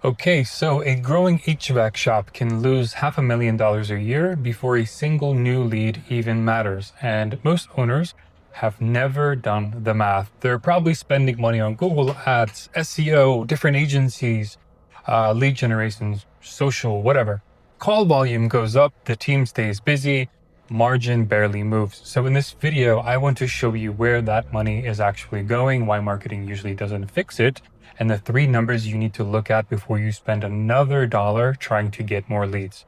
Okay, so a growing HVAC shop can lose $500,000 a year before a single new lead even matters. And most owners have never done the math. They're probably spending money on Google ads, SEO, different agencies, lead generations, social, whatever. Call volume goes up, the team stays busy, margin barely moves. So in this video, I want to show you where that money is actually going, why marketing usually doesn't fix it, and the three numbers you need to look at before you spend another dollar trying to get more leads.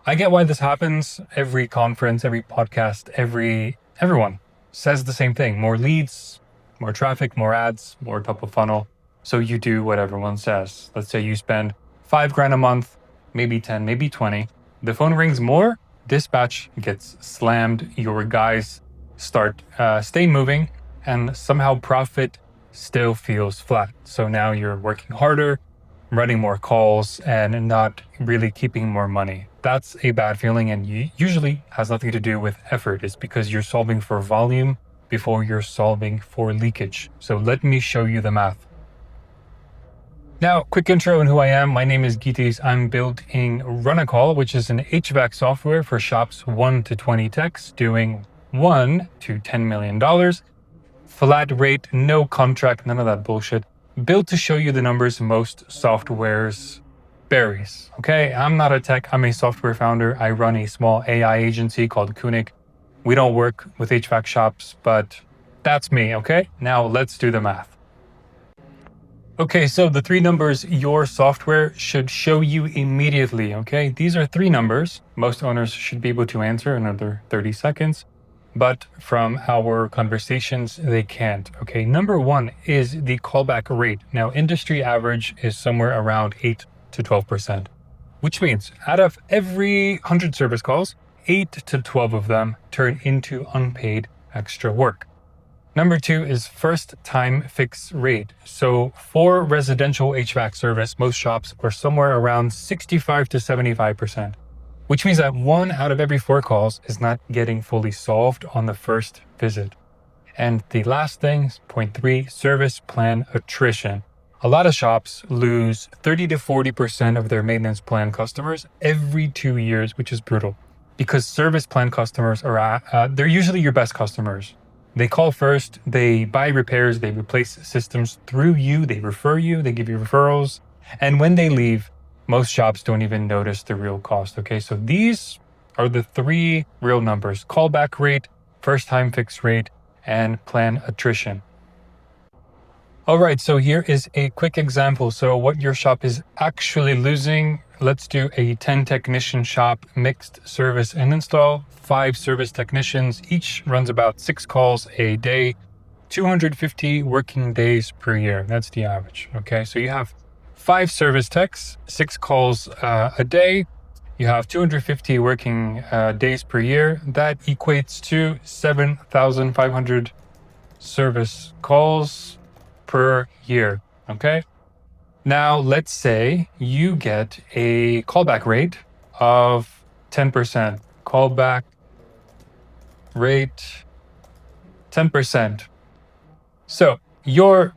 I get why this happens. Every conference, every podcast, everyone says the same thing. More leads, more traffic, more ads, more top of funnel. So you do what everyone says. Let's say you spend $5,000 a month, maybe 10, maybe 20. The phone rings more, dispatch gets slammed, your guys start stay moving, and somehow profit still feels flat. So now you're working harder, running more calls, and not really keeping more money. That's a bad feeling, and usually has nothing to do with effort. It's because you're solving for volume before you're solving for leakage. So let me show you the math. Now, quick intro on who I am. My name is Gitis. I'm building Run-A-Call, which is an HVAC software for shops 1 to 20 techs doing $1 to $10 million. Flat rate, no contract, none of that bullshit. Built to show you the numbers most softwares buries. Okay, I'm not a tech, I'm a software founder. I run a small AI agency called Kunik. We don't work with HVAC shops, but that's me, okay? Now let's do the math. Okay, so the three numbers your software should show you immediately, okay? These are three numbers most owners should be able to answer in under 30 seconds. But from our conversations, they can't. Okay, number one is the callback rate. Now, industry average is somewhere around 8 to 12%, which means out of every 100 service calls, 8 to 12 of them turn into unpaid extra work. Number two is first time fix rate. So for residential HVAC service, most shops are somewhere around 65 to 75%. Which means that 1 out of every 4 calls is not getting fully solved on the first visit. And the last thing, point 3, service plan attrition. A lot of shops lose 30 to 40% of their maintenance plan customers every 2 years, which is brutal. Because service plan customers they're usually your best customers. They call first, they buy repairs, they replace systems through you, they refer you, they give you referrals. And when they leave, most shops don't even notice the real cost. Okay, so these are the three real numbers: callback rate, first time fix rate, and plan attrition. All right, so here is a quick example. So what your shop is actually losing, let's do a 10 technician shop, mixed service and install, 5 service technicians, each runs about 6 calls a day, 250 working days per year. That's the average. Okay, so you have 5 service techs, 6 calls a day. You have 250 working days per year. That equates to 7,500 service calls per year. Okay. Now, let's say you get a callback rate of 10%. Callback rate 10%. So your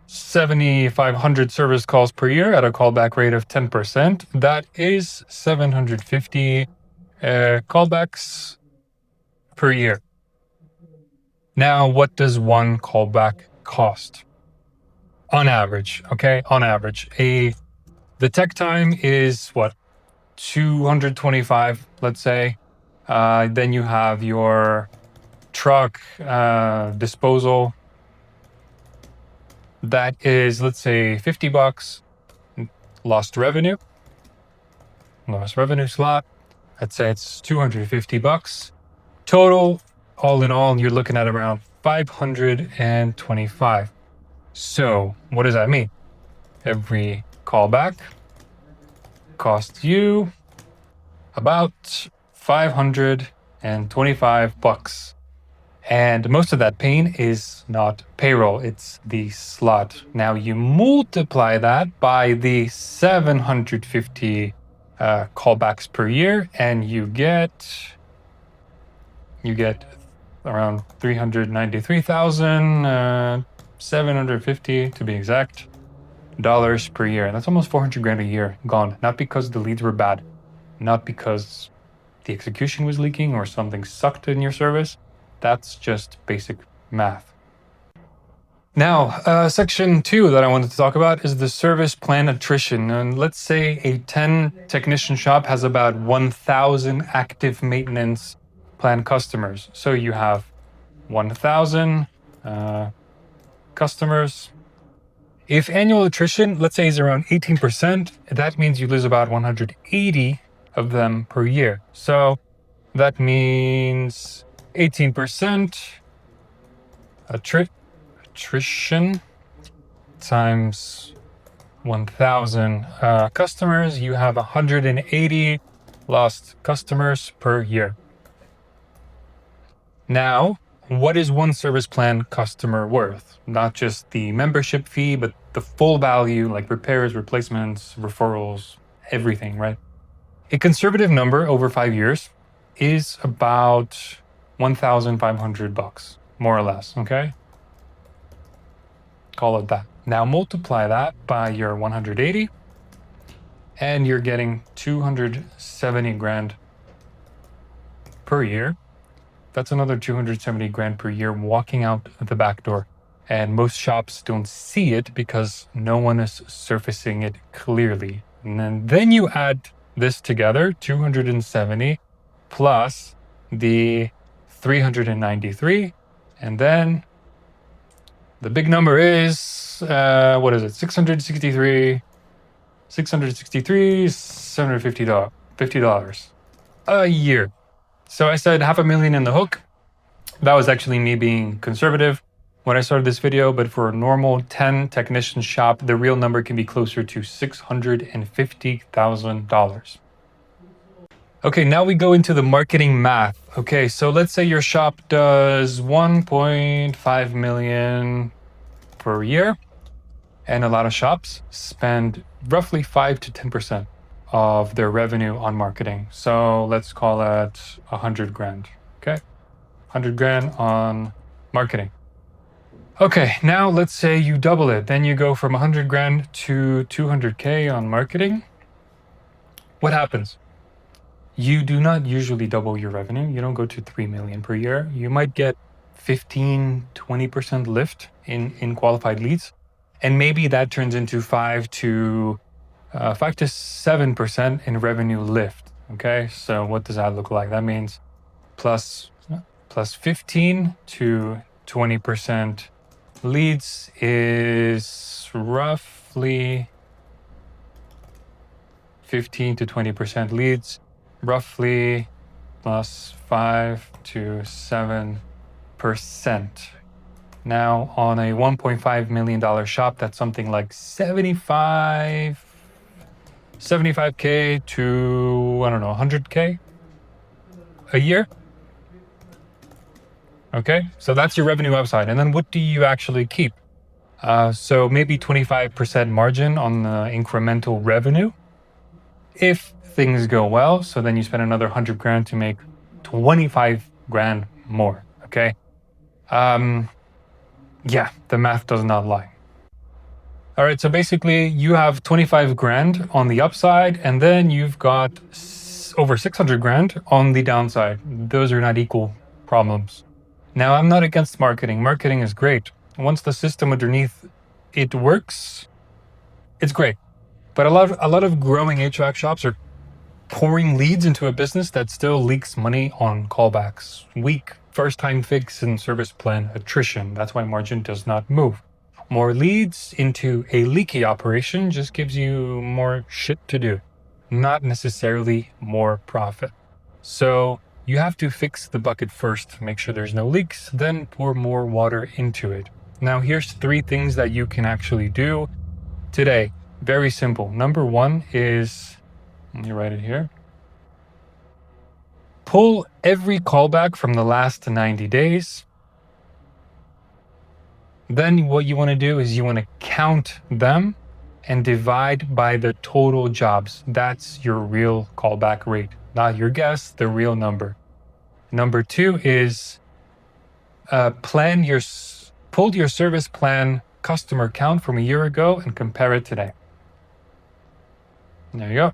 7,500 service calls per year at a callback rate of 10%. That is 750 callbacks per year. Now, what does one callback cost? On average, okay? On average, the tech time is what? 225, let's say. Then you have your truck disposal. That is, let's say, $50. Lost revenue slot. Let's say it's $250. Total, all in all, you're looking at around 525. So what does that mean? Every callback costs you about $525. And most of that pain is not payroll, it's the slot. Now you multiply that by the 750 callbacks per year, and you get around 393,750 to be exact. per year. That's almost 400 grand a year gone. Not because the leads were bad, not because the execution was leaking or something sucked in your service. That's just basic math. Now, section 2 that I wanted to talk about is the service plan attrition. And let's say a 10 technician shop has about 1,000 active maintenance plan customers. So you have 1,000 customers. If annual attrition, let's say, is around 18%, that means you lose about 180 of them per year. So that means 18% attrition times 1,000 customers, you have 180 lost customers per year. Now, what is one service plan customer worth? Not just the membership fee, but the full value, like repairs, replacements, referrals, everything, right? A conservative number over 5 years is about $1,500, more or less, okay? Call it that. Now multiply that by your 180 and you're getting 270 grand per year. That's another 270 grand per year walking out the back door. And most shops don't see it because no one is surfacing it clearly. And then you add this together, 270 plus the 393, and then the big number is, what is it? $663, $750 a year. So I said $500,000 in the hook. That was actually me being conservative when I started this video, but for a normal 10 technician shop, the real number can be closer to $650,000. Okay, now we go into the marketing math. Okay, so let's say your shop does 1.5 million per year, and a lot of shops spend roughly 5 to 10% of their revenue on marketing. So let's call it 100 grand, okay? 100 grand on marketing. Okay, now let's say you double it. Then you go from 100 grand to 200K on marketing. What happens? You do not usually double your revenue. You don't go to 3 million per year. You might get 15, 20% lift in qualified leads. And maybe that turns into 5 to 7% in revenue lift. Okay, so what does that look like? That means plus 15 to 20% leads is roughly 15 to 20% leads, roughly plus 5 to 7%. Now on a $1.5 million shop, that's something like 75K to, I don't know, 100K a year. Okay, so that's your revenue upside. And then what do you actually keep? So maybe 25% margin on the incremental revenue if things go well. So then you spend another 100 grand to make 25 grand more. Okay. Yeah, the math does not lie. All right, so basically you have 25 grand on the upside, and then you've got over 600 grand on the downside. Those are not equal problems. Now, I'm not against marketing. Marketing is great. Once the system underneath it works, it's great. But a lot of growing HVAC shops are pouring leads into a business that still leaks money on callbacks, weak first-time fix and service plan attrition. That's why margin does not move. More leads into a leaky operation just gives you more shit to do, not necessarily more profit. So you have to fix the bucket first, make sure there's no leaks, then pour more water into it. Now here's 3 things that you can actually do today. Very simple. Number 1 is, let me write it here. Pull every callback from the last 90 days. Then what you want to do is you want to count them and divide by the total jobs. That's your real callback rate, not your guess, the real number. Number 2 is pull your service plan customer count from a year ago and compare it today. There you go.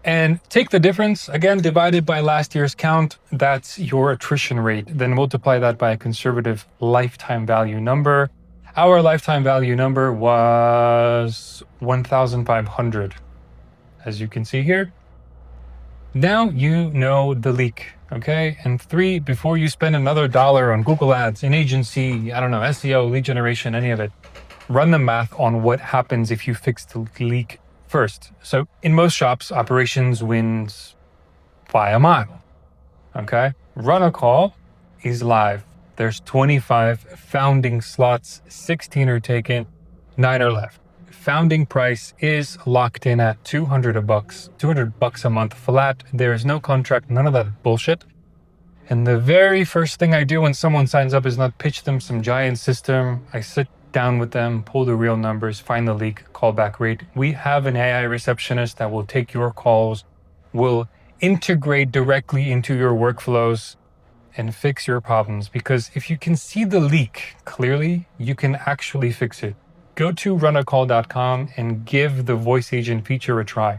And take the difference, again, divided by last year's count. That's your attrition rate. Then multiply that by a conservative lifetime value number. Our lifetime value number was 1,500, as you can see here. Now you know the leak, okay? And 3, before you spend another dollar on Google Ads, an agency, I don't know, SEO, lead generation, any of it, run the math on what happens if you fix the leak first. So in most shops, operations wins by a mile, okay? Run a Call is live. There's 25 founding slots, 16 are taken, 9 are left. Founding price is locked in at $200 a month flat. There is no contract, none of that bullshit. And the very first thing I do when someone signs up is not pitch them some giant system. I sit down with them, pull the real numbers, find the leak, callback rate. We have an AI receptionist that will take your calls, will integrate directly into your workflows and fix your problems. Because if you can see the leak clearly, you can actually fix it. Go to runacall.com and give the voice agent feature a try.